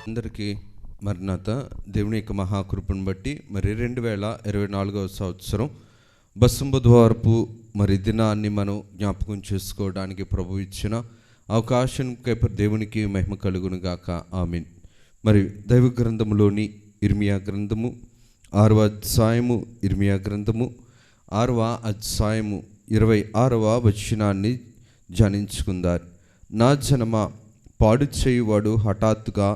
అందరికీ మరణాత దేవుని యొక్క మహాకృపను బట్టి 2024వ సంవత్సరం బస్సు బుధవారపు దినాన్ని మనం జ్ఞాపకం చేసుకోవడానికి ప్రభు ఇచ్చిన అవకాశంకై దేవునికి మహిమ కలుగును గాక. ఆమేన్. దైవ గ్రంథములోని ఇర్మియా గ్రంథము 6వ అధ్యాయము, ఇర్మియా గ్రంథము 6వ అధ్యాయము 26వ వచనాన్ని ధ్యానించుకుందారు. నా జనమా, పాడు చేయువాడు హఠాత్తుగా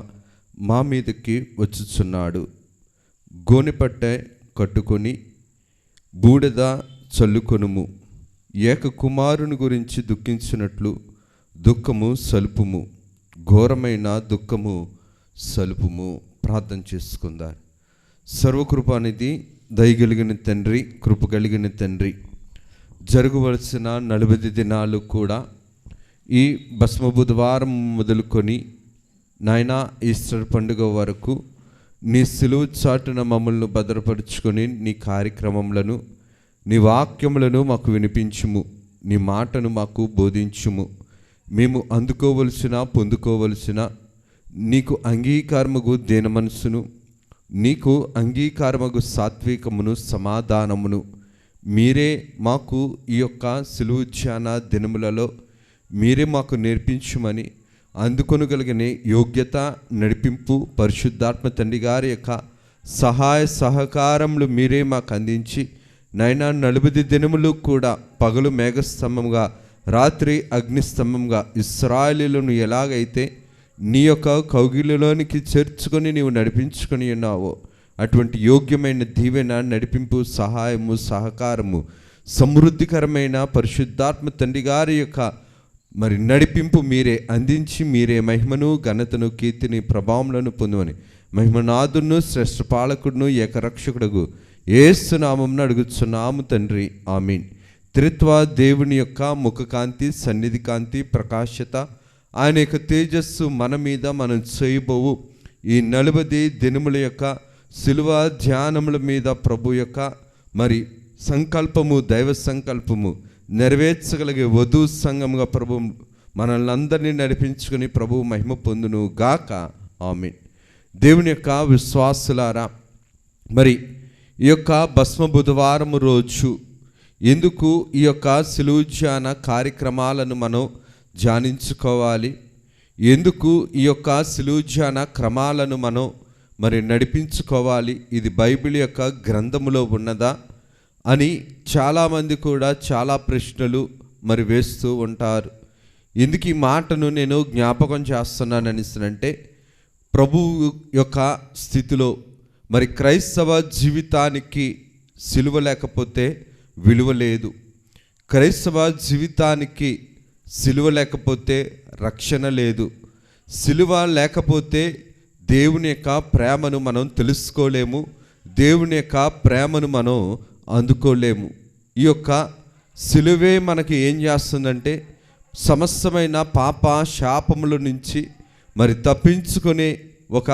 మా మీదకి వచ్చుచున్నాడు. గోనెపట్టె కట్టుకొని బూడిద చల్లుకొనుము. ఏక కుమారుని గురించి దుఃఖించినట్లు దుఃఖము సలుపుము, ఘోరమైన దుఃఖము సలుపుము. ప్రార్థన చేసుకుందారు. సర్వకృపానిధి, దయగలిగిన తండ్రి, కృప కలిగిన తండ్రి, జరగవలసిన 40 దినాలు కూడా ఈ భస్మ బుధవారం మొదలుకొని నాయనా ఈస్టర్ పండుగ వరకు నీ సిలువ చాటున మమ్మల్ని భద్రపరుచుకొని నీ కార్యక్రమములను, నీ వాక్యములను మాకు వినిపించుము, నీ మాటను మాకు బోధించుము. మేము అందుకోవలసిన, పొందుకోవలసిన నీకు అంగీకారముగు దేన మనసును, నీకు అంగీకారముగు సాత్వికమును, సమాధానమును మీరే మాకు ఈ యొక్క సిలువ ధ్యాన దినములలో మీరే మాకు నేర్పించుమని, అందుకొనగలిగిన యోగ్యత, నడిపింపు పరిశుద్ధాత్మ తండ్రి గారి యొక్క సహాయ సహకారములు మీరే మాకు అందించి నైనా 40 దినములు కూడా పగలు మేఘస్తంభంగా, రాత్రి అగ్నిస్తంభంగా ఇశ్రాయేలీయులను ఎలాగైతే నీ యొక్క కౌగిలిలోనికి చేర్చుకొని నీవు నడిపించుకొని ఉన్నావో అటువంటి యోగ్యమైన దీవెన, నడిపింపు, సహాయము, సహకారము, సమృద్ధికరమైన పరిశుద్ధాత్మ తండ్రి గారి యొక్క నడిపింపు మీరే అందించి మీరే మహిమను, ఘనతను, కీర్తిని, ప్రభావములను పొందుమని మహిమనాథును, శ్రేష్ఠ పాలకుడును, ఏకరక్షకుడుగు యేసు నామమున అడుగుచున్నాము తండ్రి. ఆమీన్. త్రిత్వ దేవుని యొక్క ముఖకాంతి, సన్నిధి కాంతి, ప్రకాశత, ఆయన యొక్క తేజస్సు మన మీద మనం చేయబోవు ఈ 40 దినముల యొక్క సిలువ ధ్యానముల మీద ప్రభు యొక్క సంకల్పము, దైవ సంకల్పము నెరవేర్చగలిగే వధు సంఘముగా ప్రభు మనల్ని అందరినీ నడిపించుకుని ప్రభు మహిమ పొందును గాక. ఆమేన్. దేవుని యొక్క విశ్వాసులారా, ఈ యొక్క భస్మ బుధవారం రోజు ఎందుకు ఈ యొక్క సిలువ ధ్యాన కార్యక్రమాలను మనం ధ్యానించుకోవాలి, ఎందుకు ఈ యొక్క సిలువ ధ్యాన క్రమాలను మనం నడిపించుకోవాలి, ఇది బైబిల్ యొక్క గ్రంథములో ఉన్నదా అని చాలామంది కూడా చాలా ప్రశ్నలు వేస్తూ ఉంటారు. ఎందుకు ఈ మాటను నేను జ్ఞాపకం చేస్తున్నానంటే, ప్రభువు యొక్క స్థితిలో క్రైస్తవ జీవితానికి సిలువ లేకపోతే విలువ లేదు. క్రైస్తవ జీవితానికి సిలువ లేకపోతే రక్షణ లేదు. సిలువ లేకపోతే దేవుని యొక్క ప్రేమను మనం తెలుసుకోలేము, దేవుని యొక్క ప్రేమను మనం అందుకోలేము. ఈ యొక్క సిలువే మనకి ఏం చేస్తుందంటే సమస్తమైన పాప శాపముల నుంచి తప్పించుకునే ఒక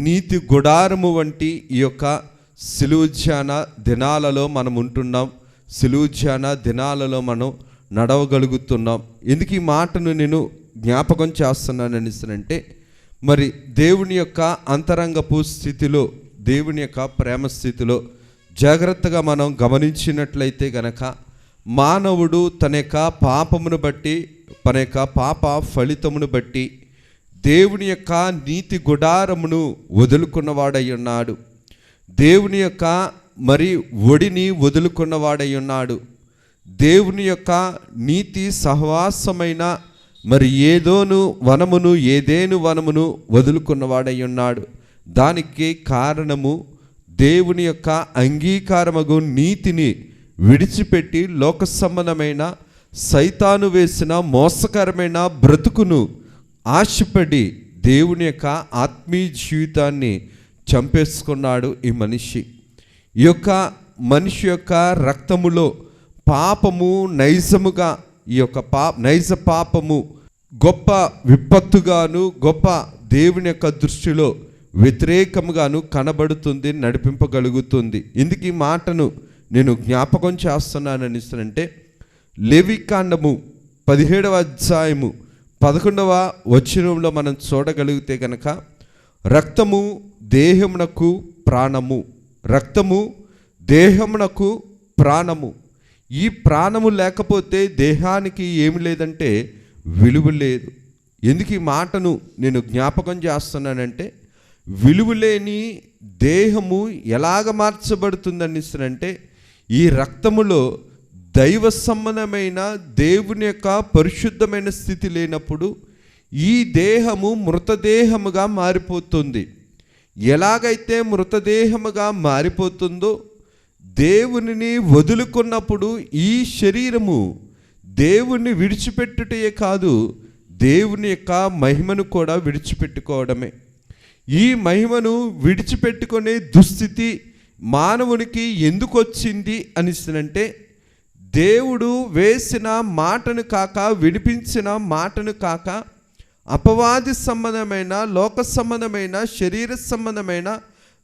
నీతి గుడారము వంటి ఈ యొక్క సిలువ ధ్యాన దినాలలో మనం ఉంటున్నాం. సిలువ ధ్యాన దినాలలో మనం నడవగలుగుతున్నాం. ఎందుకు ఈ మాటను నేను జ్ఞాపకం చేస్తున్నానంటే, దేవుని యొక్క అంతరంగపు స్థితిలో, దేవుని యొక్క ప్రేమ స్థితిలో జాగ్రత్తగా మనం గమనించినట్లయితే గనక మానవుడు తన యొక్క పాపమును బట్టి, తన యొక్క పాప ఫలితమును బట్టి దేవుని యొక్క నీతి గుడారమును వదులుకున్నవాడై ఉన్నాడు. దేవుని యొక్క ఒడిని వదులుకున్నవాడై ఉన్నాడు. దేవుని యొక్క నీతి సహవాసమైన ఏదోను వనమును, ఏదేను వనమును వదులుకున్నవాడై ఉన్నాడు. దానికి కారణము దేవుని యొక్క అంగీకారమగు నీతిని విడిచిపెట్టి లోక సంబంధమైన సైతాను వేసిన మోసకరమైన బ్రతుకును ఆశపడి దేవుని యొక్క ఆత్మీయ జీవితాన్ని చంపేసుకున్నాడు ఈ మనిషి. ఈ యొక్క మనిషి యొక్క రక్తములో పాపము నైజముగా, ఈ యొక్క నైజ పాపము గొప్ప విపత్తుగాను, గొప్ప దేవుని యొక్క దృష్టిలో వ్యతిరేకముగాను కనబడుతుంది, నడిపింపగలుగుతుంది. ఇందుకు ఈ మాటను నేను జ్ఞాపకం చేస్తున్నానంటే, లేవికాండము 17వ అధ్యాయము 11వ వచనంలో మనం చూడగలిగితే కనుక రక్తము దేహమునకు ప్రాణము. రక్తము దేహమునకు ప్రాణము. ఈ ప్రాణము లేకపోతే దేహానికి ఏమి లేదంటే విలువ లేదు. ఎందుకు ఈ మాటను నేను జ్ఞాపకం చేస్తున్నానంటే, విలువలేని దేహము ఎలాగ మార్చబడుతుందనిస్తానంటే, ఈ రక్తములో దైవ సంబంధమైన దేవుని యొక్క పరిశుద్ధమైన స్థితి లేనప్పుడు ఈ దేహము మృతదేహముగా మారిపోతుంది. ఎలాగైతే మృతదేహముగా మారిపోతుందో, దేవునిని వదులుకున్నప్పుడు ఈ శరీరము దేవుణ్ణి విడిచిపెట్టుటే కాదు, దేవుని యొక్క మహిమను కూడా విడిచిపెట్టుకోవడమే. ఈ మహిమను విడిచిపెట్టుకునే దుస్థితి మానవునికి ఎందుకు వచ్చింది అనిస్తేనంటే, దేవుడు వేసిన మాటను కాక, వినిపించిన మాటను కాక, అపవాది సంబంధమైన, లోక సంబంధమైన, శరీర సంబంధమైన,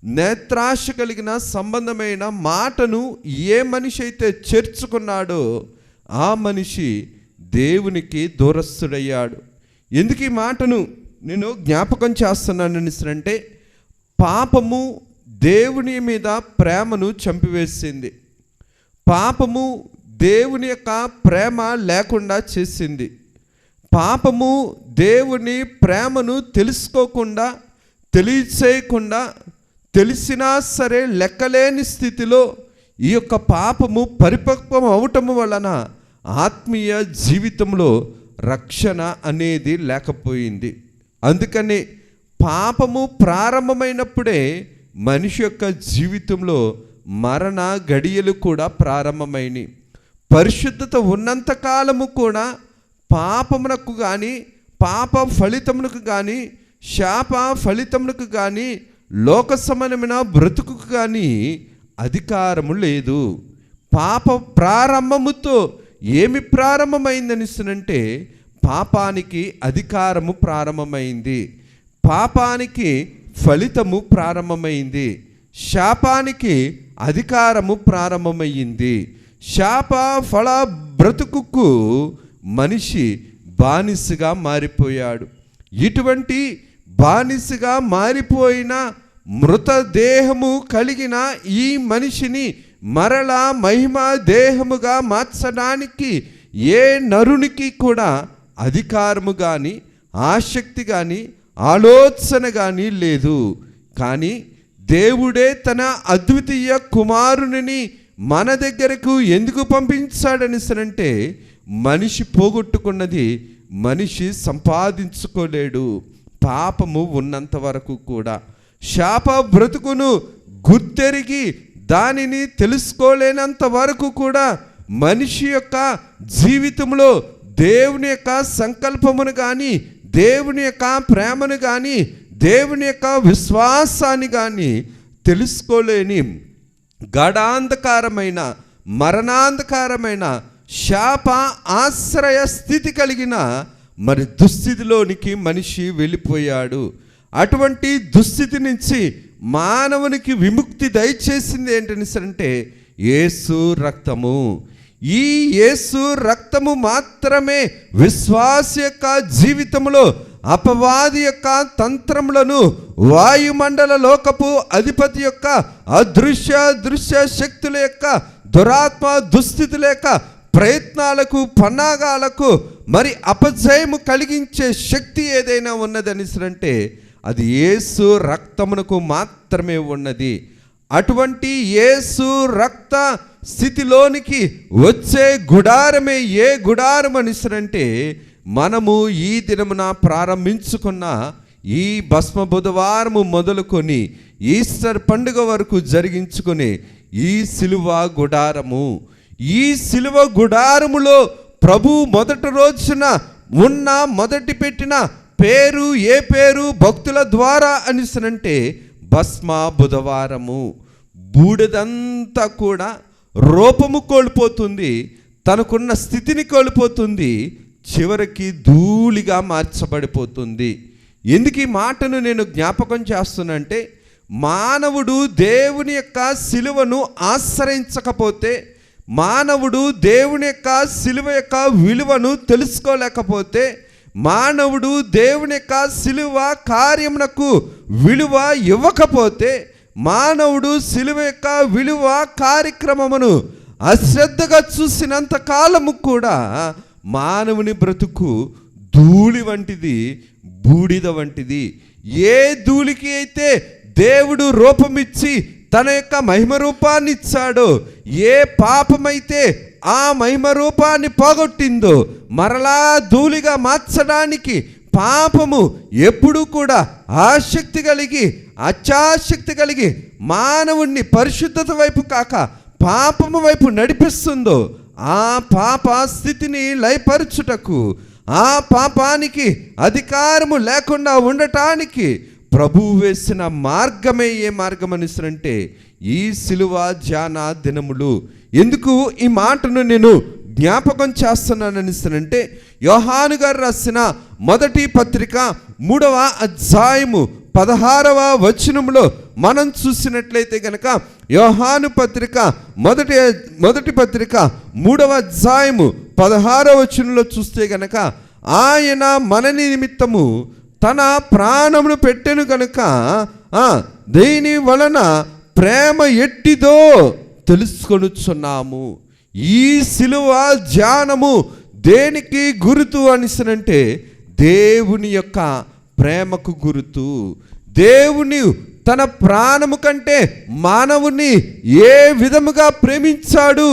నేత్రాశ కలిగిన సంబంధమైన మాటను ఏ మనిషి అయితే చేర్చుకున్నాడో ఆ మనిషి దేవునికి దూరస్తుడయ్యాడు. ఎందుకు ఈ మాటను నేను జ్ఞాపకం చేస్తున్నాను అంటే, పాపము దేవుని మీద ప్రేమను చంపివేసింది. పాపము దేవుని యొక్క ప్రేమ లేకుండా చేసింది. పాపము దేవుని ప్రేమను తెలుసుకోకుండా, తెలియచేయకుండా, తెలిసినా సరే లెక్కలేని స్థితిలో ఈ యొక్క పాపము పరిపక్వం అవటం వలన ఆత్మీయ జీవితంలో రక్షణ అనేది లేకపోయింది. అందుకని పాపము ప్రారంభమైనప్పుడే మనిషి యొక్క జీవితంలో మరణ గడియలు కూడా ప్రారంభమైనవి. పరిశుద్ధత ఉన్నంతకాలము కూడా పాపమునకు కానీ, పాప ఫలితమునకు కానీ, శాప ఫలితమునకు కానీ, లోక సంబంధమైన బ్రతుకుకు కానీ అధికారము లేదు. పాప ప్రారంభముతో ఏమి ప్రారంభమైందనిస్తునంటే, పాపానికి అధికారము ప్రారంభమైంది, పాపానికి ఫలితము ప్రారంభమైంది, శాపానికి అధికారము ప్రారంభమైంది. శాప ఫల బ్రతుకుకు మనిషి బానిసగా మారిపోయాడు. ఇటువంటి బానిసగా మారిపోయిన మృతదేహము కలిగిన ఈ మనిషిని మరలా మహిమ దేహముగా మార్చడానికి ఏ నరునికి కూడా అధికారము కానీ, ఆసక్తి కానీ, ఆలోచన కానీ లేదు. కానీ దేవుడే తన అద్వితీయ కుమారుని మన దగ్గరకు ఎందుకు పంపించాడనిసనంటే, మనిషి పోగొట్టుకున్నది మనిషి సంపాదించుకోలేడు. పాపము ఉన్నంత వరకు కూడా, శాప బ్రతుకును గుర్తెరిగి దానిని తెలుసుకోలేనంత వరకు కూడా మనిషి యొక్క జీవితంలో దేవుని యొక్క సంకల్పమును కానీ, దేవుని యొక్క ప్రేమను కానీ, దేవుని యొక్క విశ్వాసాన్ని కానీ తెలుసుకోలేని గాఢాంధకారమైన, మరణాంధకారమైన, శాప ఆశ్రయ స్థితి కలిగిన మరి దుస్థితిలోనికి మనిషి వెళ్ళిపోయాడు. అటువంటి దుస్థితి నుంచి మానవునికి విముక్తి దయచేసింది ఏంటంటే యేసు రక్తము. ఈ యేసు రక్తము మాత్రమే విశ్వాస యొక్క జీవితంలో అపవాది యొక్క తంత్రములను, వాయుమండల లోకపు అధిపతి యొక్క అదృశ్య దృశ్య శక్తుల యొక్క దురాత్మ దుస్థితుల యొక్క ప్రయత్నాలకు, పన్నాగాలకు మరి అపజయము కలిగించే శక్తి ఏదైనా ఉన్నదనిసరంటే అది యేసు రక్తమునకు మాత్రమే ఉన్నది. అటువంటి యేసు రక్త స్థితిలోనికి వచ్చే గుడారమే ఏ గుడారం అనిసరంటే, మనము ఈ దినమున ప్రారంభించుకున్న ఈ భస్మ బుధవారము మొదలుకొని ఈస్టర్ పండుగ వరకు జరిగించుకునే ఈ సిలువ గుడారము. ఈ సిలువ గుడారములో ప్రభు మొదటి రోజున ఉన్న మొదటి పెట్టిన పేరు ఏ పేరు భక్తుల ద్వారా అనిసనంటే భస్మ బుధవారము. బూడిదంతా కూడా రూపము కోల్పోతుంది, తనకున్న స్థితిని కోల్పోతుంది, చివరికి ధూళిగా మార్చబడిపోతుంది. ఎందుకు ఈ మాటను నేను జ్ఞాపకం చేస్తున్నానంటే, మానవుడు దేవుని యొక్క సిలువను ఆశ్రయించకపోతే, మానవుడు దేవుని యొక్క సిలువ యొక్క విలువను తెలుసుకోలేకపోతే, మానవుడు దేవుని యొక్క సిలువ కార్యమునకు విలువ ఇవ్వకపోతే, మానవుడు సిలువ యొక్క విలువ కార్యక్రమమును అశ్రద్ధగా చూసినంత కాలము కూడా మానవుని బ్రతుకు ధూళి వంటిది, బూడిద వంటిది. ఏ ధూళికి అయితే దేవుడు రూపమిచ్చి తన యొక్క మహిమ రూపాన్ని ఇచ్చాడో, ఏ పాపమైతే ఆ మహిమ రూపాన్ని పోగొట్టిందో మరలా ధూళిగా మార్చడానికి పాపము ఎప్పుడూ కూడా ఆసక్తి కలిగి, అత్యాసక్తి కలిగి మానవుణ్ణి పరిశుద్ధత వైపు కాక పాపము వైపు నడిపిస్తుందో, ఆ పాప స్థితిని లయపరచుటకు, ఆ పాపానికి అధికారము లేకుండా ఉండటానికి ప్రభువు వేసిన మార్గమే ఏ మార్గం అనిస్తారంటే ఈ సిలువ ధ్యాన దినములు. ఎందుకు ఈ మాటను నేను జ్ఞాపకం చేస్తున్నాను అనిస్తానంటే, యోహాను గారు రాసిన మొదటి పత్రిక 3వ అధ్యాయము 16వ వచనంలో మనం చూసినట్లయితే కనుక, యోహాను పత్రిక మొదటి పత్రిక 3వ అధ్యాయము 16వ వచనంలో చూస్తే కనుక, ఆయన మన నిమిత్తము తన ప్రాణమును పెట్టెను కనుక దేని వలన ప్రేమ ఎట్టిదో తెలుసుకొనుచున్నాము. ఈ సిలువ ధ్యానము దేనికి గుర్తు అనిసనంటే దేవుని యొక్క ప్రేమకు గుర్తు. దేవుని తన ప్రాణము కంటే మానవుని ఏ విధముగా ప్రేమించాడు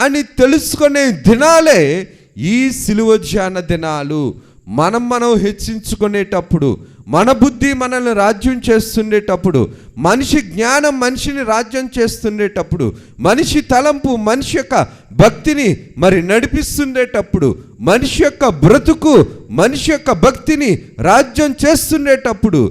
అని తెలుసుకునే దినాలే ఈ సిలువ ధ్యాన దినాలు. మనం హెచ్చించుకునేటప్పుడు, మన బుద్ధి మనల్ని రాజ్యం చేస్తుండేటప్పుడు, మనిషి జ్ఞానం మనిషిని రాజ్యం చేస్తుండేటప్పుడు, మనిషి తలంపు మనిషి యొక్క భక్తిని మరి నడిపిస్తుండేటప్పుడు, మనిషి యొక్క బ్రతుకు మనిషి యొక్క భక్తిని రాజ్యం చేస్తుండేటప్పుడు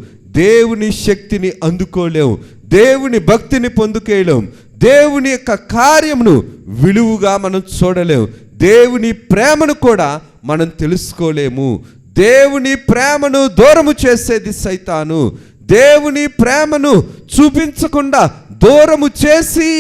దేవుని శక్తిని అందుకోలేం, దేవుని భక్తిని పొందుకోలేం, దేవుని యొక్క కార్యమును విలువగా మనం చూడలేం, దేవుని ప్రేమను కూడా మనం తెలుసుకోలేము. దేవుని ప్రేమను దూరము చేసేది సైతాను. దేవుని ప్రేమను చూపించకుండా దూరము చేసి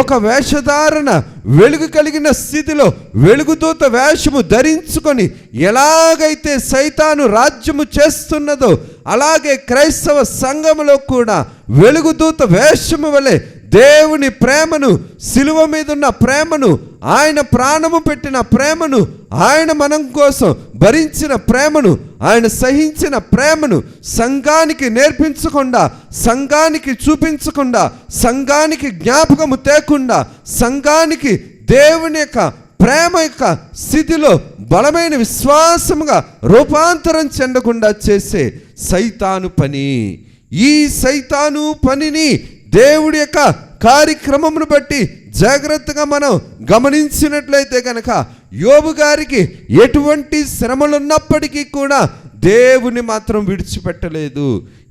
ఒక వేషధారణ, వెలుగు కలిగిన స్థితిలో వెలుగుదూత వేషము ధరించుకొని ఎలాగైతే సైతాను రాజ్యము చేస్తున్నదో, అలాగే క్రైస్తవ సంఘములో కూడా వెలుగుదూత వేషము వలె దేవుని ప్రేమను, సిలువ మీద ఉన్న ప్రేమను, ఆయన ప్రాణము పెట్టిన ప్రేమను, ఆయన మనం కోసం భరించిన ప్రేమను, ఆయన సహించిన ప్రేమను సంఘానికి నేర్పించకుండా, సంఘానికి చూపించకుండా, సంఘానికి జ్ఞాపకము తేకుండా, సంఘానికి దేవుని యొక్క ప్రేమ యొక్క స్థితిలో బలమైన విశ్వాసముగా రూపాంతరం చెందకుండా చేసే సైతాను పని. ఈ సైతాను పనిని దేవుడి యొక్క కార్యక్రమమును బట్టి జాగ్రత్తగా మనం గమనించినట్లయితే కనుక, యోబు గారికి ఎటువంటి శ్రమలు ఉన్నప్పటికీ కూడా దేవుని మాత్రం విడిచిపెట్టలేదు.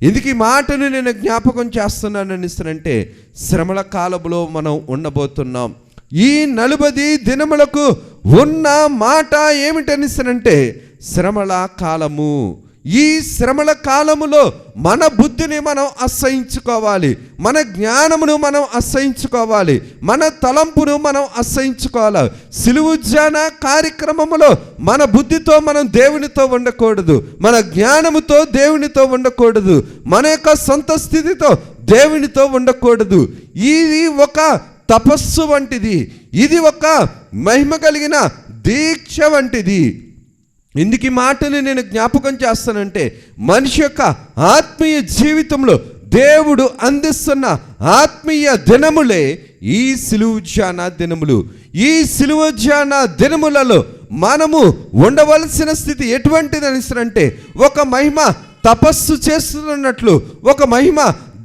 ఎందుకు ఈ మాటను నేను జ్ఞాపకం చేస్తున్నాను అనిస్తానంటే, శ్రమల కాలంలో మనం ఉండబోతున్నాం. ఈ 40 దినములకు ఉన్న మాట ఏమిటనిస్తానంటే శ్రమల కాలము. ఈ శ్రమల కాలములో మన బుద్ధిని మనం అసహించుకోవాలి, మన జ్ఞానమును మనం అసహించుకోవాలి, మన తలంపును మనం అసహించుకోవాలి. సిలువ ధ్యాన కార్యక్రమములో మన బుద్ధితో మనం దేవునితో ఉండకూడదు, మన జ్ఞానముతో దేవునితో ఉండకూడదు, మన యొక్క సొంత స్థితితో దేవునితో ఉండకూడదు. ఇది ఒక తపస్సు వంటిది, ఇది ఒక మహిమ కలిగిన దీక్ష వంటిది. ఎందుకు ఈ మాటని నేను జ్ఞాపకం చేస్తానంటే, మనిషి యొక్క ఆత్మీయ జీవితంలో దేవుడు అందిస్తున్న ఆత్మీయ దినములే ఈ సిలువ ధ్యాన దినములు. ఈ సిలువ ధ్యాన దినములలో మనము ఉండవలసిన స్థితి ఎటువంటిది అనిస్తారంటే, ఒక మహిమ తపస్సు చేస్తున్నట్లు, ఒక మహిమ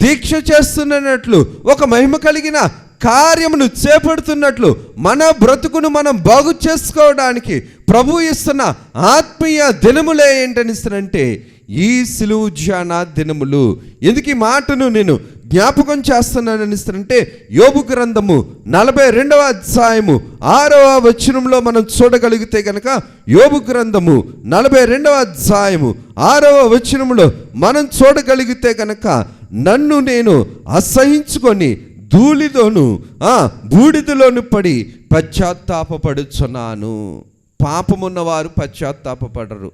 దీక్ష చేస్తున్నట్లు, ఒక మహిమ కలిగిన కార్యమును చేపడుతున్నట్లు మన బ్రతుకును మనం బాగు చేసుకోవడానికి ప్రభు ఇస్తున్న ఆత్మీయ దినములే ఏంటనిస్తారంటే ఈ సిలువ ధ్యాన దినములు. ఎందుకు ఈ మాటను నేను జ్ఞాపకం చేస్తున్నాననిస్తారంటే, యోబు గ్రంథము 42వ అధ్యాయము 6వ వచనంలో మనం చూడగలిగితే కనుక, యోబు గ్రంథము 42వ అధ్యాయము 6వ వచనంలో మనం చూడగలిగితే కనుక, నన్ను నేను అసహించుకొని ధూళిలోను బూడిదలోను పడి పశ్చాత్తాపడుచున్నాను. పాపమున్నవారు పశ్చాత్తాపడరు,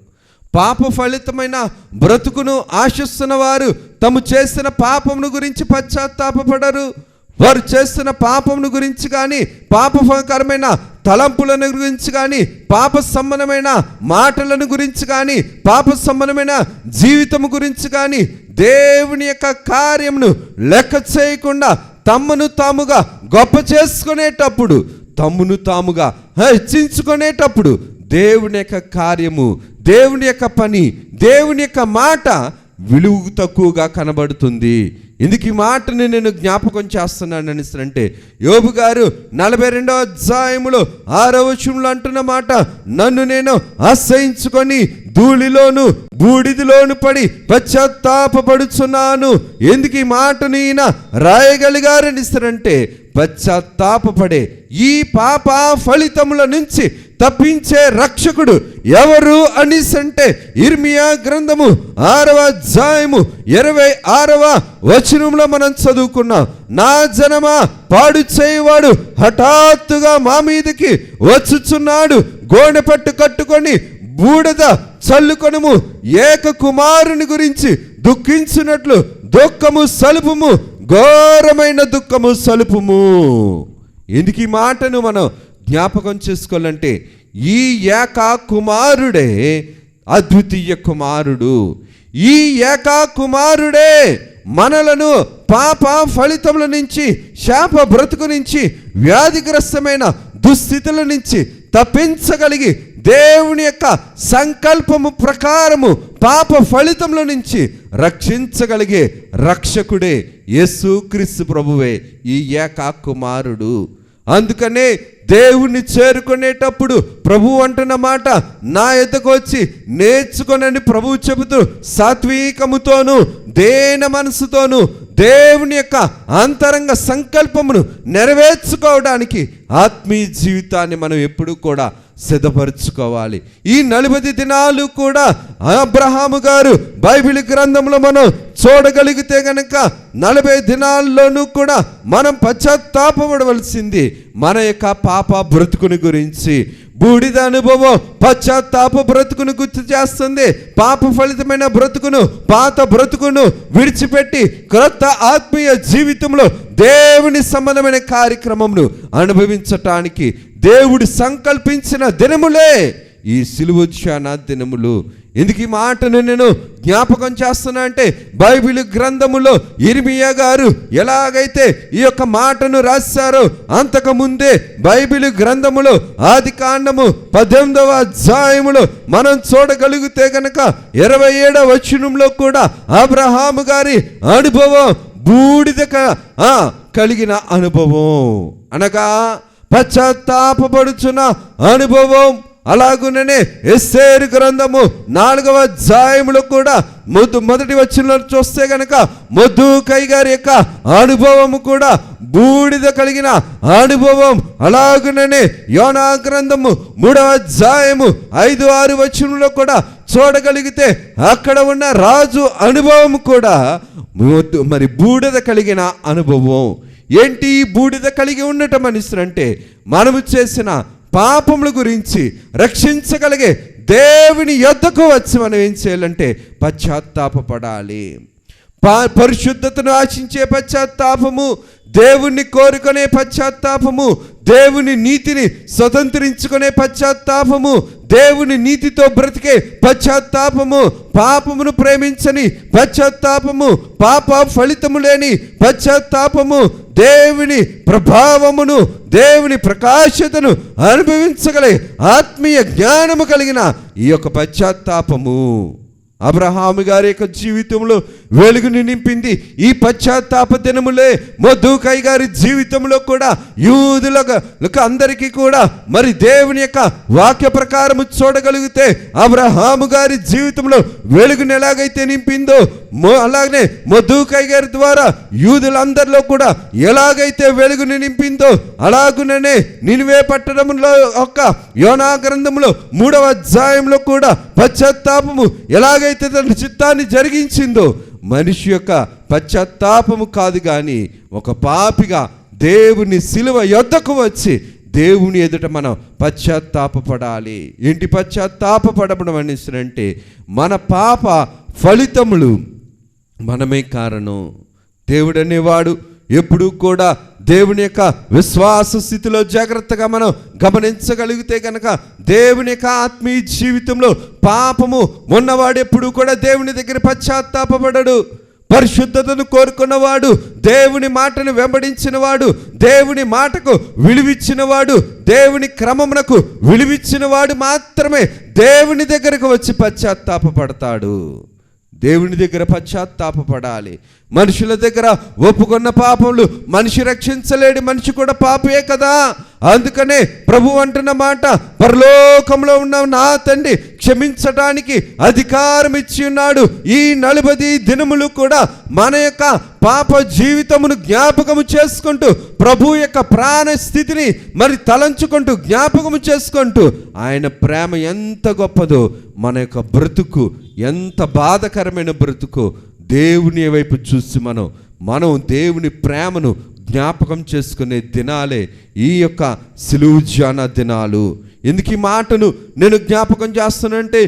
పాప ఫలితమైన బ్రతుకును ఆశిస్తున్న వారు తాము చేసిన పాపమును గురించి పశ్చాత్తాపపడరు. వారు చేస్తున్న పాపమును గురించి కానీ, పాపకరమైన తలంపులను గురించి కానీ, పాప సంబంధమైన మాటలను గురించి కానీ, పాప సంబంధమైన జీవితము గురించి కానీ, దేవుని యొక్క కార్యమును లెక్క చేయకుండా తమను తాముగా గొప్ప చేసుకునేటప్పుడు, తమను తాముగా హెచ్చించుకునేటప్పుడు దేవుని యొక్క కార్యము, దేవుని యొక్క పని, దేవుని యొక్క మాట విలువ తక్కువగా కనబడుతుంది. ఎందుకు ఈ మాటని నేను జ్ఞాపకం చేస్తున్నాను అంటే, యోబు గారు 42వ అధ్యాయములో 6వ వచనంలో అంటున్న మాట, నన్ను నేను అసహించుకొని ధూళిలోను బూడిదిలోను పడి పశ్చాత్తాపపడుచున్నాను. ఎందుకు ఈ మాటను ఈయన రాయగలిగారనిస్తారంటే, పశ్చాత్తాపపడే ఈ పాప ఫలితముల నుంచి తప్పించే రక్షకుడు ఎవరు అనిసంటే, ఇర్మియా గ్రంథము 6వ అధ్యాయము 26వ వచనంలో మనం చదువుకున్నాం. నా జనమా, పాడు చేయవాడు హఠాత్తుగా మా మీదకి వచ్చుచున్నాడు. గోనె పట్టు కట్టుకొని బూడిద చల్లుకొనుము. ఏక కుమారుని గురించి దుఃఖించినట్లు దుఃఖము సలుపుము, ఘోరమైన దుఃఖము సలుపుము. ఎందుకు ఈ మాటను మనం జ్ఞాపకం చేసుకోవాలంటే, ఈ ఏక కుమారుడే అద్వితీయ కుమారుడు. ఈ ఏక కుమారుడే మనలను పాప ఫలితముల నుంచి, శాప బ్రతుకు నుంచి, వ్యాధిగ్రస్తమైన దుస్థితుల నుంచి తప్పించగలిగి దేవుని యొక్క సంకల్పము ప్రకారము పాప ఫలితముల నుంచి రక్షించగలిగే రక్షకుడే యేసుక్రీస్తు ప్రభువే ఈ ఏక కుమారుడు. అందుకనే దేవుణ్ణి చేరుకునేటప్పుడు ప్రభు అంటున్న మాట, నా ఎద్దకు వచ్చి నేర్చుకొనని ప్రభువు చెబుతూ, సాత్వికముతోను దేన మనసుతోను దేవుని యొక్క అంతరంగ సంకల్పమును నెరవేర్చుకోవడానికి ఆత్మీయ జీవితాన్ని మనం ఎప్పుడు కూడా సిద్ధపరచుకోవాలి. ఈ 40 దినాలు కూడా అబ్రహాము గారు బైబిల్ గ్రంథంలో మనం చూడగలిగితే గనక 40 దినాల్లోనూ కూడా మనం పశ్చాత్తాపపడవలసింది మన యొక్క పాప బ్రతుకుని గురించి. బూడిద అనుభవం పశ్చాత్తాప బ్రతుకును గుర్తు చేస్తుంది. పాప ఫలితమైన బ్రతుకును, పాత బ్రతుకును విడిచిపెట్టి క్రొత్త ఆత్మీయ జీవితంలో దేవుని సంబంధమైన కార్యక్రమంను అనుభవించటానికి దేవుడు సంకల్పించిన దినములే ఈ సిలువ ధ్యాన దినములు. ఎందుకు ఈ మాటను నేను జ్ఞాపకం చేస్తున్నా అంటే, బైబిల్ గ్రంథములో ఇర్మియా గారు ఎలాగైతే ఈ యొక్క మాటను రాశారో, అంతకుముందే బైబిల్ గ్రంథములో ఆదికాండము 18వ అధ్యాయములో మనం చూడగలిగితే కనుక 27వ వచనంలో కూడా అబ్రహాము గారి అనుభవం బూడిద కలిగిన అనుభవం, అనగా పశ్చాత్తాపపడుచున్న అనుభవం. అలాగుననే ఎస్తేరు గ్రంథము 4వ అధ్యాయములో కూడా మొదటి వచనంలో చూస్తే గనక మొర్దెకై గారి యొక్క అనుభవము కూడా బూడిద కలిగిన అనుభవం. అలాగుననే యోనా గ్రంథము 3వ అధ్యాయము 5-6 వచనంలో కూడా చూడగలిగితే అక్కడ ఉన్న రాజు అనుభవం కూడా మరి బూడిద కలిగిన అనుభవం. ఏంటి ఈ బూడిద కలిగి ఉండటం అంటే, మనము చేసిన పాపముల గురించి రక్షించగలిగే దేవుని యొద్దకు వచ్చి మనం ఏం చేయాలంటే పశ్చాత్తాపపడాలి. పరిశుద్ధతను ఆశించే పశ్చాత్తాపము, దేవుణ్ణి కోరుకునే పశ్చాత్తాపము, దేవుని నీతిని స్వతంత్రించుకునే పశ్చాత్తాపము, దేవుని నీతితో బ్రతికే పశ్చాత్తాపము, పాపమును ప్రేమించని పశ్చాత్తాపము, పాప ఫలితము లేని పశ్చాత్తాపము, దేవుని ప్రభావమును, దేవుని ప్రకాశతను అనుభవించగలే ఆత్మీయ జ్ఞానము కలిగిన ఈ యొక్క పశ్చాత్తాపము అబ్రహాము గారి యొక్క జీవితంలో వెలుగుని నింపింది. ఈ పశ్చాత్తాప దినములే మొర్దెకై గారి జీవితంలో కూడా యూదులకు అందరికీ కూడా మరి దేవుని యొక్క వాక్య ప్రకారము చూడగలిగితే అబ్రహాము గారి జీవితంలో వెలుగుని ఎలాగైతే నింపిందో, అలాగనే మొర్దెకై గారి ద్వారా యూదులందరిలో కూడా ఎలాగైతే వెలుగుని నింపిందో, అలాగుననే నినివే పట్టణంలో యొక్క యోనా గ్రంథంలో 3వ అధ్యాయంలో కూడా పశ్చాత్తాపము ఎలాగైతే తన చిత్తాన్ని జరిగించిందో, మనిషి యొక్క పశ్చాత్తాపము కాదు కానీ ఒక పాపిగా దేవుని సిలువ యొద్దకు వచ్చి దేవుని ఎదుట మనం పశ్చాత్తాపపడాలి. ఏంటి పశ్చాత్తాపపడడం అనేసి మన పాప ఫలితములు మనమే కారణం. దేవుడు అనేవాడు ఎప్పుడూ కూడా దేవుని యొక్క విశ్వాస స్థితిలో జాగ్రత్తగా మనం గమనించగలిగితే కనుక దేవుని యొక్క ఆత్మీయ జీవితంలో పాపము ఉన్నవాడు ఎప్పుడూ కూడా దేవుని దగ్గర పశ్చాత్తాపపడడు. పరిశుద్ధతను కోరుకున్నవాడు, దేవుని మాటను వెంబడించినవాడు, దేవుని మాటకు విలువిచ్చినవాడు, దేవుని క్రమమునకు విలువిచ్చినవాడు మాత్రమే దేవుని దగ్గరకు వచ్చి పశ్చాత్తాపపడతాడు. దేవుని దగ్గర పశ్చాత్తాపపడాలి. మనుషుల దగ్గర ఒప్పుకున్న పాపములు మనిషి రక్షించలేడు, మనిషి కూడా పాపే కదా. అందుకనే ప్రభు అంటున్న మాట, పరలోకంలో ఉన్న నా తండ్రి క్షమించడానికి అధికారం ఇచ్చి ఉన్నాడు. ఈ 40 దినములు కూడా మన యొక్క పాప జీవితమును జ్ఞాపకము చేసుకుంటూ, ప్రభు యొక్క ప్రాణ స్థితిని మరి తలంచుకుంటూ, జ్ఞాపకము చేసుకుంటూ, ఆయన ప్రేమ ఎంత గొప్పదో, మన యొక్క బ్రతుకు ఎంత బాధకరమైన బ్రతుకు, దేవుని వైపు చూసి మనం దేవుని ప్రేమను జ్ఞాపకం చేసుకునే దినాలే ఈ యొక్క సిలువ ధ్యాన దినాలు. ఎందుకు ఈ మాటను నేను జ్ఞాపకం చేస్తానంటే,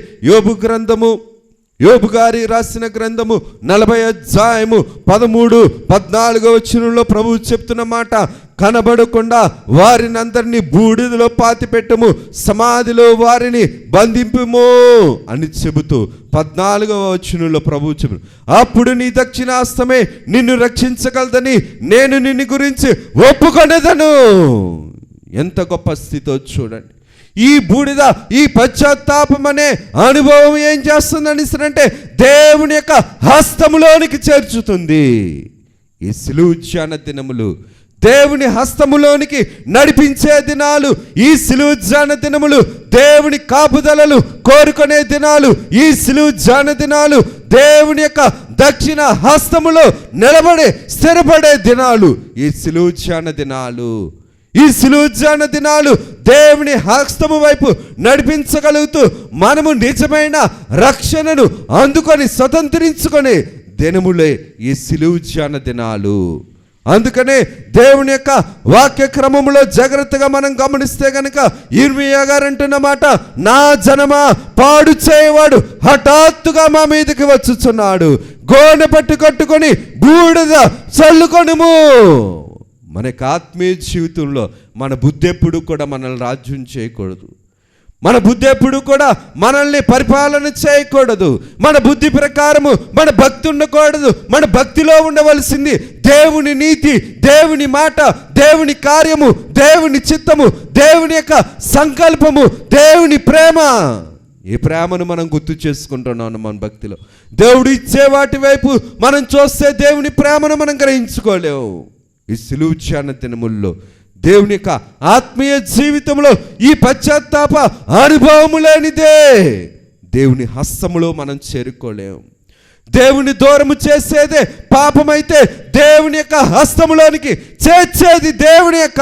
యోబు గారి రాసిన గ్రంథము 40 అధ్యాయము 13-14 వచనంలో ప్రభువు చెప్తున్న మాట, కనబడకుండా వారిని అందరినీ బూడిదలో పాతిపెట్టము, సమాధిలో వారిని బంధింపుము అని చెబుతూ 14వ వచనంలో ప్రభువు చెప్పు, అప్పుడు నీ దక్షిణాస్తమే నిన్ను రక్షించగలదని నేను నిన్ను గురించి ఒప్పుకొనేదను. ఎంత గొప్ప స్థితో చూడండి. ఈ బూడిద, ఈ పశ్చాత్తాపం అనే అనుభవం ఏం చేస్తుందని అంటే దేవుని యొక్క హస్తములోనికి చేర్చుతుంది. ఈ సిలువ ధ్యాన దినములు దేవుని హస్తములోనికి నడిపించే దినాలు. ఈ సిలువ ధ్యాన దినములు దేవుని కాపుదలలు కోరుకునే దినాలు. ఈ సిలువ ధ్యాన దినాలు దేవుని యొక్క దక్షిణ హస్తములో నిలబడే స్థిరపడే దినాలు. ఈ సిలువ ధ్యాన దినాలు, ఈ సిలువ ధ్యాన దినాలు దేవుని హస్తము వైపు నడిపించగలుగుతూ మనము నిజమైన రక్షణను అందుకొని స్వతంత్రించుకునే దినములే ఈ సిలువ ధ్యాన దినాలు. అందుకనే దేవుని యొక్క వాక్య క్రమములో జాగ్రత్తగా మనం గమనిస్తే గనుక ఇర్మియా గారు అంటున్న మాట, నా జనమా పాడు చేయవాడు హఠాత్తుగా మా మీదకి వచ్చుచున్నాడు, గోనె పట్టు కట్టుకొని బూడిద చల్లుకొనుము. మనకు ఆత్మీయ జీవితంలో మన బుద్ధి ఎప్పుడు కూడా మనల్ని రాజ్యం చేయకూడదు. మన బుద్ధి ఎప్పుడు కూడా మనల్ని పరిపాలన చేయకూడదు. మన బుద్ధి ప్రకారము మన భక్తి ఉండకూడదు. మన భక్తిలో ఉండవలసింది దేవుని నీతి, దేవుని మాట, దేవుని కార్యము, దేవుని చిత్తము, దేవుని యొక్క సంకల్పము, దేవుని ప్రేమ. ఈ ప్రేమను మనం గుర్తు చేసుకుంటున్నాం. మన భక్తిలో దేవుడు ఇచ్చే వాటి వైపు మనం చూస్తే దేవుని ప్రేమను మనం గ్రహించుకోలేము. ఈ సిలువ ధ్యాన దినముల్లో దేవుని యొక్క ఆత్మీయ జీవితంలో ఈ పశ్చాత్తాప అనుభవము లేనిదే దేవుని హస్తములో మనం చేరుకోలేము. దేవుని దూరము చేసేదే పాపమైతే దేవుని యొక్క హస్తములోనికి చేర్చేది దేవుని యొక్క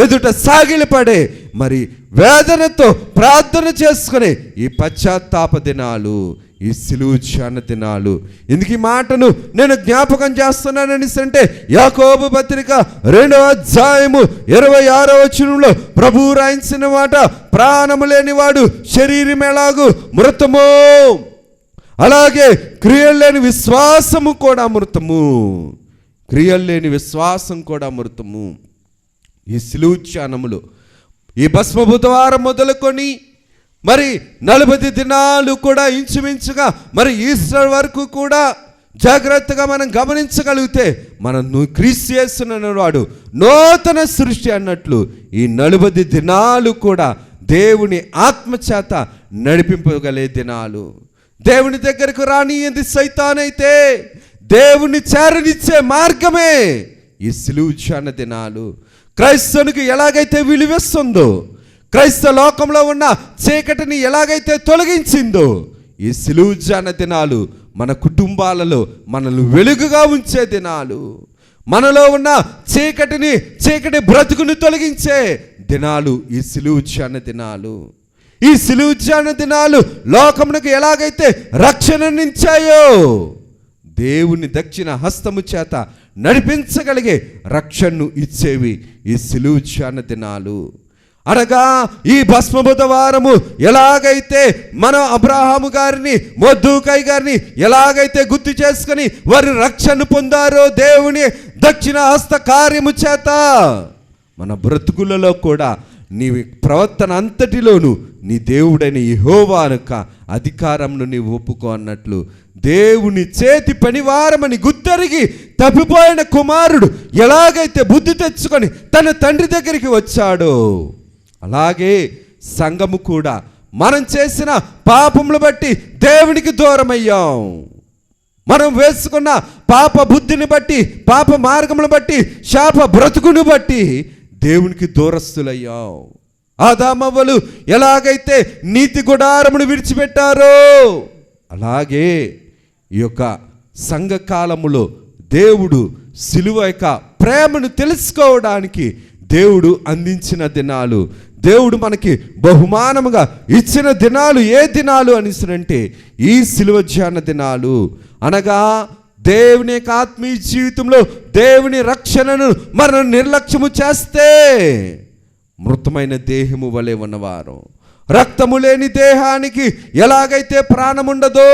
ఎదుట సాగిలపడే మరి వేదనతో ప్రార్థన చేసుకునే ఈ పశ్చాత్తాప దినాలు, ఈ సిలువ ధ్యాన దినాలు. ఎందుకు ఈ మాటను నేను జ్ఞాపకం చేస్తున్నానని అంటే, యాకోబు పత్రిక 2వ అధ్యాయము 26వ వచనంలో ప్రభువు రాయించిన మాట, ప్రాణము లేనివాడు శరీరం ఎలాగూ మృతము, అలాగే క్రియలు లేని విశ్వాసము కూడా మృతము. క్రియలు లేని విశ్వాసం కూడా మృతము. ఈ సిలువ ధ్యానములు ఈ భస్మ బుధవారం మొదలుకొని మరి 40 దినాలు కూడా ఇంచుమించుగా మరి ఈస్టర్ వరకు కూడా జాగ్రత్తగా మనం గమనించగలిగితే మనం క్రీస్తు యేసునన్న వాడు నూతన సృష్టి అన్నట్లు ఈ 40 దినాలు కూడా దేవుని ఆత్మచేత నడిపింపగలే దినాలు. దేవుని దగ్గరకు రానియంది సైతానైతే దేవుని చేరనిచ్చే మార్గమే ఈ సిలువ ధ్యాన దినాలు. క్రైస్తవునికి ఎలాగైతే విలువిస్తుందో, క్రైస్తవ లోకంలో ఉన్న చీకటిని ఎలాగైతే తొలగించిందో, ఈ సిలువ ధ్యాన దినాలు మన కుటుంబాలలో మనల్ని వెలుగుగా ఉంచే దినాలు. మనలో ఉన్న చీకటి బ్రతుకుని తొలగించే దినాలు ఈ సిలువ ధ్యాన దినాలు. ఈ సిలువ ధ్యాన దినాలు లోకమునకు ఎలాగైతే రక్షణనిచ్చాయో, దేవుని దక్షిణ హస్తము చేత నడిపించగలిగే రక్షణను ఇచ్చేవి ఈ సిలువ ధ్యాన దినాలు. అనగా ఈ భస్మ బుధవారము ఎలాగైతే మనం అబ్రహాము గారిని మొర్దెకై గారిని ఎలాగైతే గుర్తు చేసుకొని వారి రక్షణ పొందారో దేవుని దక్షిణ హస్త కార్యము చేత, మన బ్రతుకులలో కూడా నీ ప్రవర్తన అంతటిలోనూ నీ దేవుడైన యెహోవా యొక్క అధికారంను నీవు ఒప్పుకో అన్నట్లు, దేవుని చేతి పనివారమని గుర్తెరిగి తప్పిపోయిన కుమారుడు ఎలాగైతే బుద్ధి తెచ్చుకొని తన తండ్రి దగ్గరికి వచ్చాడో, అలాగే సంఘము కూడా మనం చేసిన పాపములు బట్టి దేవునికి దూరమయ్యాం. మనం వేసుకున్న పాప బుద్ధిని బట్టి, పాప మార్గమును బట్టి, శాప బ్రతుకును బట్టి దేవునికి దూరస్తులయ్యాం. ఆదామవ్వలు ఎలాగైతే నీతి గుడారమును విడిచిపెట్టారో, అలాగే ఈ యొక్క సంఘకాలములో దేవుడు సిలువ యొక్క ప్రేమను తెలుసుకోవడానికి దేవుడు అందించిన దినాలు, దేవుడు మనకి బహుమానముగా ఇచ్చిన దినాలు ఏ దినాలు అనిసరంటే ఈ సిలువ ధ్యాన దినాలు. అనగా దేవుని యొక్క ఆత్మీయ జీవితంలో దేవుని రక్షణను మనం నిర్లక్ష్యము చేస్తే మృతమైన దేహము వలె ఉన్నవారు. రక్తము లేని దేహానికి ఎలాగైతే ప్రాణముండదో,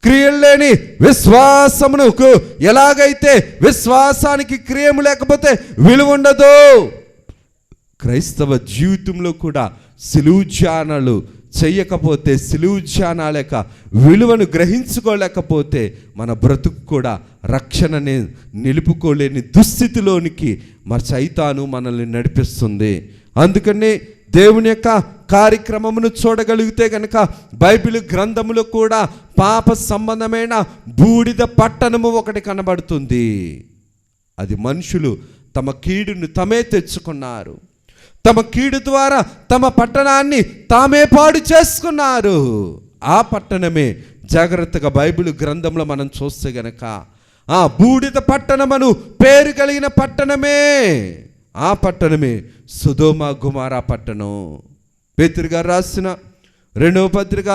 క్రియలు లేని విశ్వాసమునకు ఎలాగైతే విశ్వాసానికి క్రియము లేకపోతే విలువ ఉండదో, క్రైస్తవ జీవితంలో కూడా సిలువు ధ్యానాలు చెయ్యకపోతే, సిలువు ధ్యానాల యొక్క విలువను గ్రహించుకోలేకపోతే మన బ్రతుకు కూడా రక్షణని నిలుపుకోలేని దుస్థితిలోనికి మన సైతాను మనల్ని నడిపిస్తుంది. అందుకనే దేవుని యొక్క కార్యక్రమమును చూడగలిగితే కనుక బైబిల్ గ్రంథములో కూడా పాప సంబంధమైన బూడిద పట్టణము ఒకటి కనబడుతుంది. అది మనుషులు తమ కీడును తమే తెచ్చుకున్నారు, తమ కీడు ద్వారా తమ పట్టణాన్ని తామే పాడు చేసుకున్నారు. ఆ పట్టణమే జాగ్రత్తగా బైబిల్ గ్రంథంలో మనం చూస్తే గనక ఆ బూడిద పట్టణమను పేరు కలిగిన పట్టణమే, ఆ పట్టణమే సొదొమ గొమొర్రా పట్టణం. పేతురు గారు రాసిన 2వ పత్రిక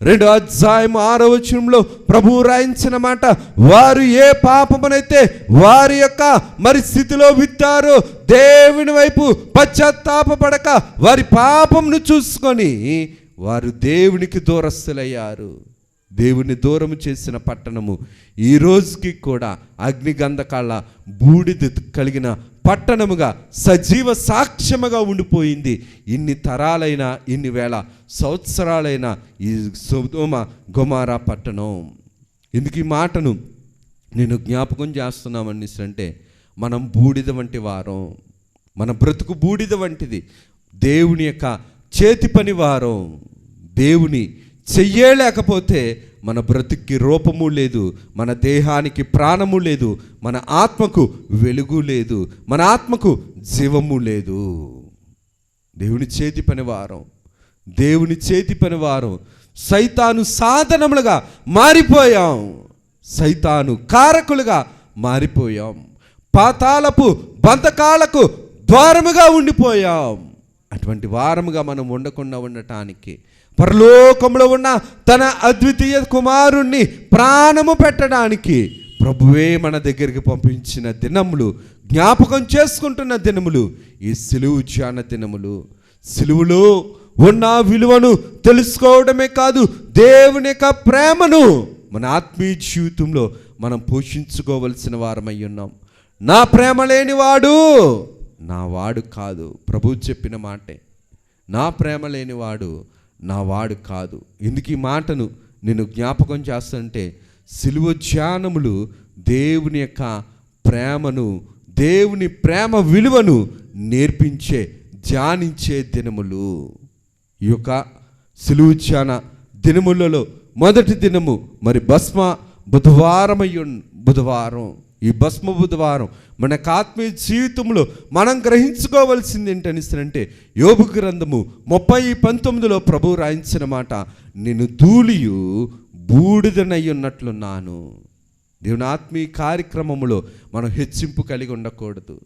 2వ అధ్యాయం 6వ వచనంలో ప్రభువు రాయించిన మాట, వారు ఏ పాపమునైతే వారి యొక్క మరి స్థితిలో విత్తారో దేవుని వైపు పశ్చాత్తాపపడక వారి పాపమును చూసుకొని వారు దేవునికి దూరస్తులయ్యారు. దేవుని దూరము చేసిన పట్టణము ఈ రోజుకి కూడా అగ్నిగంధకాల బూడిద కలిగిన పట్టణముగా సజీవ సాక్ష్యముగా ఉండిపోయింది. ఇన్ని తరాలైనా, ఇన్ని వేల సంవత్సరాలైనా ఈ సొదొమ గొమొర్రా పట్టణం. ఎందుకు ఈ మాటను నేను జ్ఞాపకం చేస్తున్నామని అంటే, మనం బూడిద వంటి వారం, మన బ్రతుకు బూడిద వంటిది. దేవుని యొక్క చేతి పని వారం. దేవుని చెయ్యలేకపోతే మన బ్రతుక్కి రూపము లేదు, మన దేహానికి ప్రాణము లేదు, మన ఆత్మకు వెలుగు లేదు, మన ఆత్మకు జీవము లేదు. దేవుని చేతి పని వారం, దేవుని చేతి పని వారం. సైతాను సాధనములుగా మారిపోయాం, సైతాను కారకులుగా మారిపోయాం, పాతాళపు బంధకాలకు ద్వారముగా ఉండిపోయాం. అటువంటి వారముగా మనం ఉండకుండా ఉండటానికి పరలోకంలో ఉన్న తన అద్వితీయ కుమారుణ్ణి ప్రాణము పెట్టడానికి ప్రభువే మన దగ్గరికి పంపించిన దినములు, జ్ఞాపకం చేసుకుంటున్న దినములు ఈ సిలువు ధ్యాన దినములు. సిలువులో ఉన్న విలువను తెలుసుకోవడమే కాదు, దేవుని యొక్క ప్రేమను మన ఆత్మీయ జీవితంలో మనం పోషించుకోవలసిన వారమై ఉన్నాం. నా ప్రేమ లేనివాడు నా వాడు కాదు, ప్రభువు చెప్పిన మాటే. నా ప్రేమ లేనివాడు నా వాడు కాదు. ఎందుకు ఈ మాటను నేను జ్ఞాపకం చేస్తుంటే, సిలువ ధ్యానములు దేవుని యొక్క ప్రేమను, దేవుని ప్రేమ విలువను నేర్పించే, ధ్యానించే దినములు. ఈ యొక్క సిలువ ధ్యాన దినములలో మొదటి దినము మరి భస్మ బుధవారం. ఈ భస్మ బుధవారం మన ఆత్మీయ జీవితంలో మనం గ్రహించుకోవాల్సింది ఏంటనిస్తే, యోబు గ్రంథము 30:19లో ప్రభువు రాయించిన మాట, నేను ధూళియు బూడిదనై ఉన్నట్లున్నాను. దేవుని ఆత్మీయ కార్యక్రమంలో మనం హెచ్చింపు కలిగి ఉండకూడదు.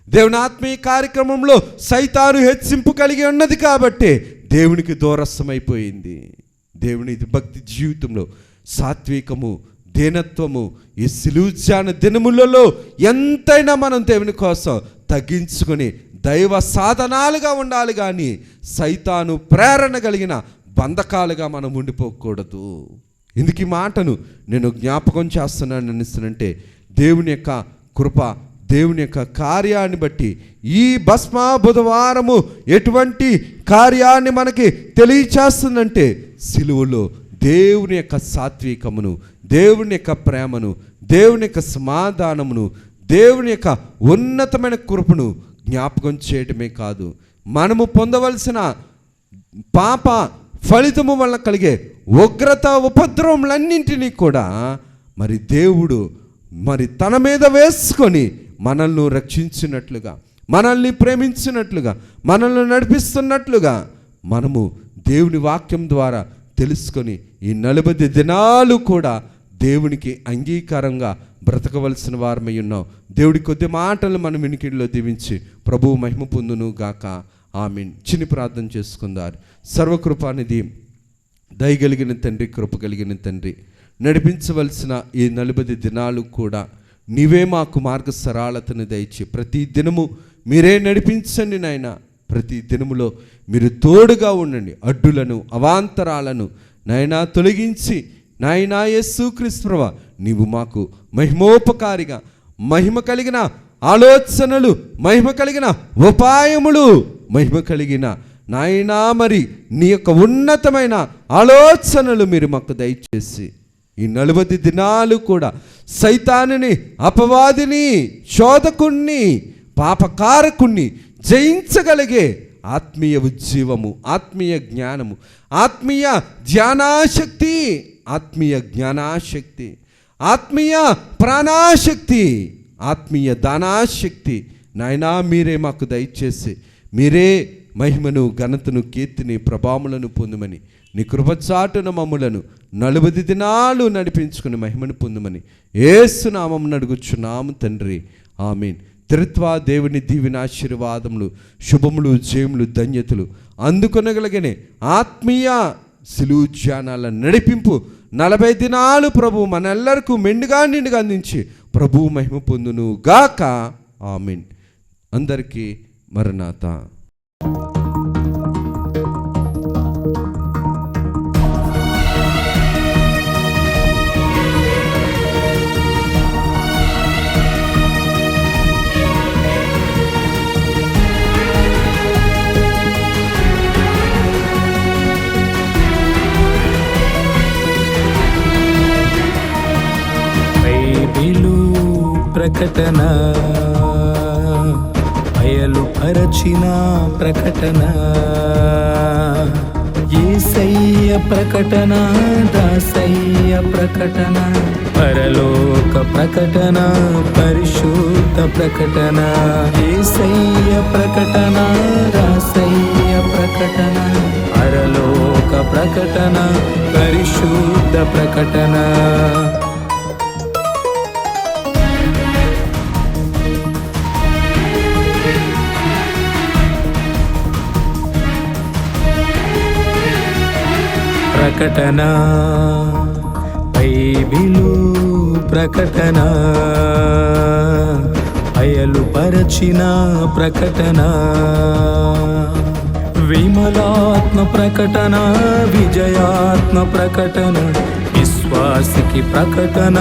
దేవుని ఆత్మీయ కార్యక్రమంలో సైతాను హెచ్చింపు కలిగి ఉన్నది కాబట్టి దేవునికి దూరస్థమైపోయింది. దేవుని భక్తి జీవితంలో సాత్వికము, దీనత్వము, ఈ సిలువు ధ్యాన దినములలో ఎంతైనా మనం దేవుని కోసం తగ్గించుకొని దైవ సాధనాలుగా ఉండాలి, కానీ సైతాను ప్రేరణ కలిగిన బంధకాలుగా మనం ఉండిపోకూడదు. ఇందుకు ఈ మాటను నేను జ్ఞాపకం చేస్తున్నాను అనిస్తానంటే, దేవుని యొక్క కృప, దేవుని యొక్క కార్యాన్ని బట్టి ఈ భస్మ బుధవారము ఎటువంటి కార్యాన్ని మనకి తెలియచేస్తుందంటే, సిలువలో దేవుని యొక్క సాత్వికమును, దేవుని యొక్క ప్రేమను, దేవుని యొక్క సమాధానమును, దేవుని యొక్క ఉన్నతమైన కృపను జ్ఞాపకం చేయటమే కాదు, మనము పొందవలసిన పాప ఫలితము వల్ల కలిగే ఉగ్రత ఉపద్రవములన్నింటినీ కూడా మరి దేవుడు మరి తన మీద వేసుకొని మనల్ని రక్షించినట్లుగా, మనల్ని ప్రేమించినట్లుగా, మనల్ని నడిపిస్తున్నట్లుగా మనము దేవుని వాక్యం ద్వారా తెలుసుకొని ఈ 40 దినాలు కూడా దేవునికి అంగీకారంగా బ్రతకవలసిన వారమై ఉన్నాం. దేవుడి కొద్ది మాటలు మనం వినికిడిలో దీవించి ప్రభువు మహిమ పొందును గాక. ఆమేన్. చిన్ని ప్రార్థన చేసుకుందారు. సర్వకృపానిధి, దయగలిగిన తండ్రి, కృప కలిగిన తండ్రి, నడిపించవలసిన ఈ 40 దినాలు కూడా నీవే మాకు మార్గ సరళతను దయచి ప్రతి దినము మీరే నడిపించండి నాయన. ప్రతి దినములో మీరు తోడుగా ఉండండి. అడ్డులను అవాంతరాలను నాయనా తొలగించి నాయనా యేసుక్రీస్తు ప్రభువా, నీవు మాకు మహిమోపకారిగా, మహిమ కలిగిన ఆలోచనలు, మహిమ కలిగిన ఉపాయములు, మహిమ కలిగిన నాయనా మరి నీ యొక్క ఉన్నతమైన ఆలోచనలు మీరు మాకు దయచేసి ఈ 40 దినాలు కూడా సైతానుని, అపవాదిని, శోధకుణ్ణి, పాపకారకుణ్ణి జయించగలిగే ఆత్మీయ ఉజ్జీవము, ఆత్మీయ జ్ఞానము, ఆత్మీయ ధ్యానాశక్తి, ఆత్మీయ జ్ఞానాశక్తి, ఆత్మీయ ప్రాణాశక్తి, ఆత్మీయ దానాశక్తి నాయనా మీరే మాకు దయచేసి మీరే మహిమను, ఘనతను, కీర్తిని, ప్రభావములను పొందుమని నీ కృపచాటున మమ్ములను 40 దినాలు నడిపించుకుని మహిమను పొందుమని యేసు నామమున అడుగుచున్నాము తండ్రి. ఆమేన్. త్రిత్వా దేవుని దీవెన ఆశీర్వాదములు, శుభములు, జయములు, ధన్యతలు అందుకొనగలిగిన ఆత్మీయ సిలువు ధ్యానాల నడిపింపు 40 దినాలు ప్రభు మనెల్లరికూ మెండుగా నిండుగా అందించి ప్రభువు మహిమ పొందును గాక. ఆమేన్. అందరికీ మరణాత. ప్రకటన అయలు పరచిన ప్రకటన, యేసయ్య ప్రకటన, దాసయ్య ప్రకటన, పరలోక ప్రకటన, పరిశుద్ధ ప్రకటన, యేసయ్య ప్రకటన, దాసయ్య ప్రకటన, పరలోక ప్రకటన, పరిశుద్ధ ప్రకటన. ప్రకటన బైబిలు ప్రకటన, అయలు పరచిన ప్రకటన, విమలాత్మ ప్రకటన, విజయాత్మ ప్రకటన, విశ్వాసికి ప్రకటన,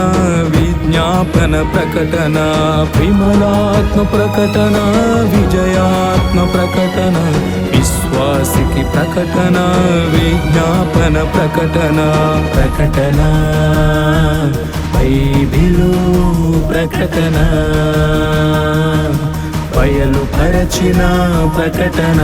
విజ్ఞాపన ప్రకటన, విమలాత్మ ప్రకటన, విజయాత్మ ప్రకటన, విశ్వాసికి ప్రకటన, విజ్ఞాపన ప్రకటన. ప్రకటన బైబిలు ప్రకటన, బయలు పరచిన ప్రకటన.